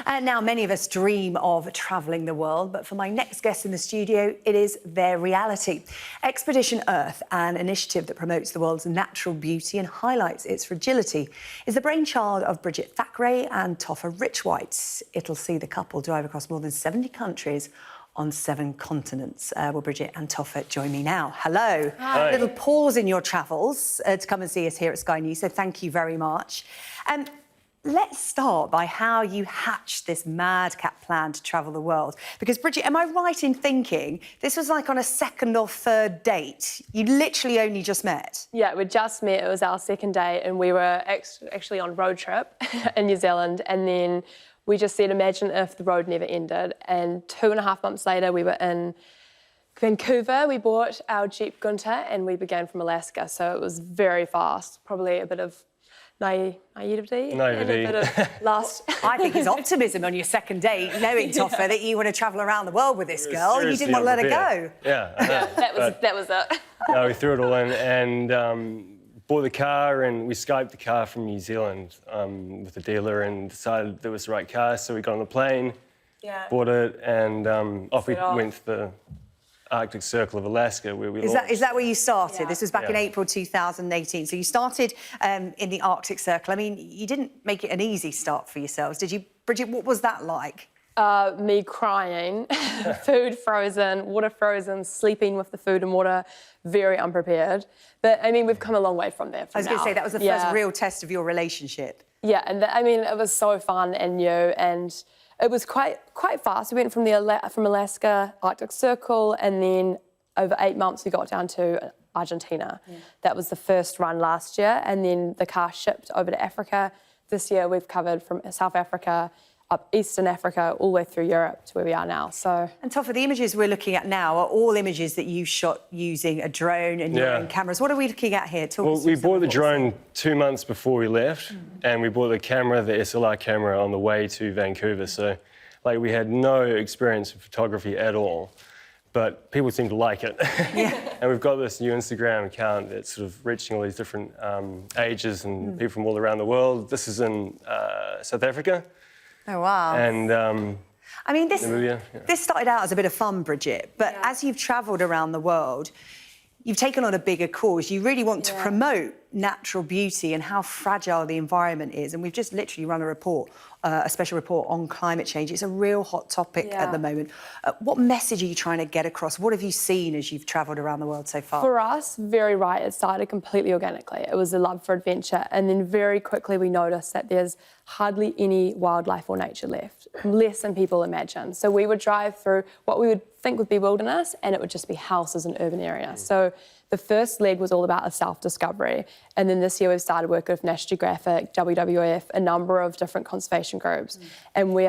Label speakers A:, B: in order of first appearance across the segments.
A: Now, many of us dream of travelling the world, but for my next guest in the studio, it is their reality. Expedition Earth, an initiative that promotes the world's natural beauty and highlights its fragility, is the brainchild of Bridget Thackwray and Topher Richwhite. It'll see the couple drive across more than 70 countries on 7 continents. Well, Bridget and Topher join me now. Hello.
B: Hi.
A: A little pause in your travels to come and see us here at Sky News, so thank you very much. Let's start by how you hatched this madcap plan to travel the world. Because, Bridget, am I right in thinking this was like on a second or third date? You literally only just met?
B: Yeah, we just met. It was our second date and we were actually on road trip in New Zealand, and then we just said, imagine if the road never ended. And 2.5 months later, we were in Vancouver. We bought our Jeep Gunter and we began from Alaska. So it was very fast, probably a bit of naivety. And a bit of lust.
A: I think it's optimism on your second date, knowing, Topher, that you want to travel around the world with this girl. You didn't want to let her go.
C: Yeah, I know.
B: that was it.
C: No, we threw it all in and bought the car, and we Skyped the car from New Zealand with the dealer and decided it was the right car. So we got on the plane, bought it, and off we went to the Arctic Circle of Alaska, where we launched.
A: Is that where you started?
B: Yeah.
A: This was back in April 2018. So you started in the Arctic Circle. I mean, you didn't make it an easy start for yourselves, did you? Bridget, what was that like?
B: Me crying, food frozen, water frozen, sleeping with the food and water, very unprepared. But, I mean, we've come a long way from there.
A: I was going to say, that was the first real test of your relationship.
B: Yeah, and I mean, it was so fun and new, and it was quite fast. We went from Alaska, Arctic Circle, and then over 8 months we got down to Argentina. Yeah. That was the first run last year, and then the car shipped over to Africa. This year we've covered from South Africa, up Eastern Africa, all the way through Europe to where we are now. So. And
A: Topher, the images we're looking at now are all images that you shot using a drone and your own cameras. What are we looking at here?
C: Well, we bought the drone 2 months before we left, and we bought the camera, the SLR camera, on the way to Vancouver. So, like, we had no experience in photography at all, but people seem to like it. And we've got this new Instagram account that's sort of reaching all these different ages and people from all around the world. This is in South Africa.
A: Oh, wow.
C: And
A: I mean, this started out as a bit of fun, Bridget, but as you've travelled around the world, you've taken on a bigger cause. You really want to promote natural beauty and how fragile the environment is. And we've just literally run a report, a special report on climate change. It's a real hot topic at the moment. What message are you trying to get across? What have you seen as you've travelled around the world so far?
B: For us, very right. It started completely organically. It was a love for adventure. And then very quickly we noticed that there's hardly any wildlife or nature left, less than people imagine. So we would drive through what we would think would be wilderness, and it would just be houses and urban areas. So the first leg was all about a self-discovery. And then this year we've started working with National Geographic, WWF, a number of different conservation groups. And we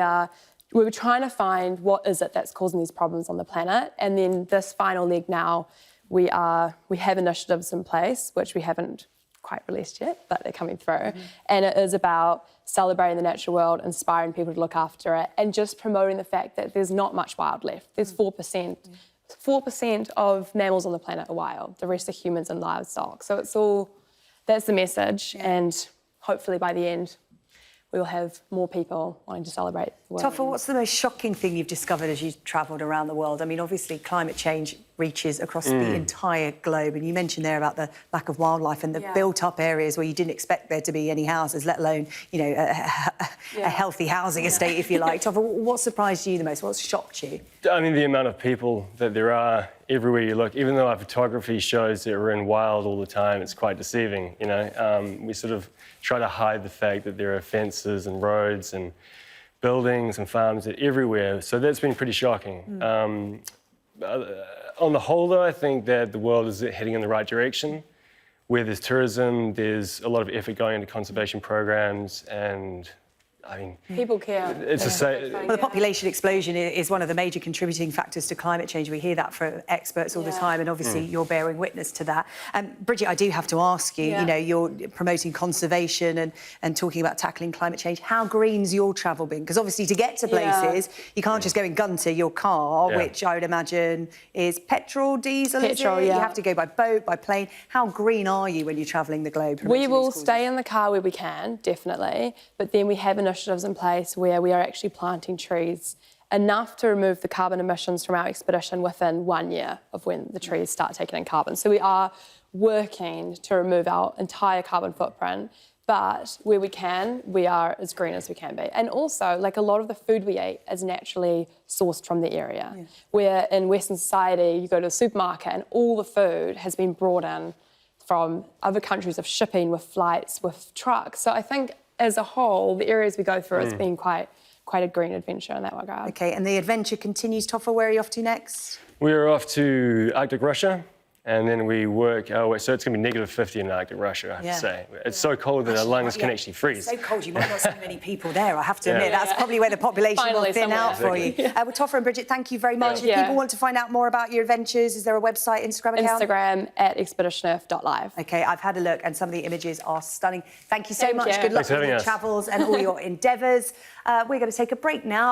B: were trying to find what is it that's causing these problems on the planet. And then this final leg now, we have initiatives in place, which we haven't quite released yet, but they're coming through. And it is about celebrating the natural world, inspiring people to look after it, and just promoting the fact that there's not much wild left. There's 4%. 4% of mammals on the planet are wild. The rest are humans and livestock. So it's all, that's the message. And hopefully by the end, we'll have more people wanting to celebrate the world.
A: Topher, what's the most shocking thing you've discovered as you've travelled around the world? I mean, obviously, climate change reaches across the entire globe, and you mentioned there about the lack of wildlife and the built-up areas where you didn't expect there to be any houses, let alone, you know, a healthy housing estate, if you like. Topher, what surprised you the most? What's shocked you?
C: I mean, the amount of people that there are everywhere you look. Even though our photography shows that we're in wild all the time, it's quite deceiving, you know. We sort of try to hide the fact that there are fences and roads and buildings and farms everywhere. So that's been pretty shocking. On the whole, though, I think that the world is heading in the right direction. Where there's tourism, there's a lot of effort going into conservation programs, and I mean,
B: people care.
C: It's
A: well, the population explosion is one of the major contributing factors to climate change. We hear that from experts all the time, and obviously you're bearing witness to that. Bridget, I do have to ask you, you know, you're promoting conservation and talking about tackling climate change. How green's your travel been? Because obviously to get to places, you can't just go and gunter your car, which I would imagine is petrol, diesel,
B: petrol,
A: You have to go by boat, by plane. How green are you when you're travelling the globe?
B: We will stay in the car where we can, definitely, but then we have initiatives initiatives in place where we are actually planting trees enough to remove the carbon emissions from our expedition within 1 year of when the trees start taking in carbon. So we are working to remove our entire carbon footprint, but where we can, we are as green as we can be. And also, like, a lot of the food we eat is naturally sourced from the area. Yeah. Where in Western society, you go to the supermarket and all the food has been brought in from other countries of shipping, with flights, with trucks. So I think as a whole, the areas we go through, it's been quite a green adventure in that regard.
A: OK, and the adventure continues. Topher, where are you off to next?
C: We're off to Arctic Russia, and then we work our way. So it's going to be -50 in Arctic Russia, I have to say. It's so cold that our lungs can actually freeze.
A: It's so cold, you might not see many people there, I have to admit. That's probably where the population will thin out for you. Well, Topher and Bridget, thank you very much. If people want to find out more about your adventures, is there a website, Instagram account?
B: Instagram @expeditionearth.live.
A: OK, I've had a look, and some of the images are stunning. Thank you so much. Good luck with your travels and all your endeavours. We're going to take a break now.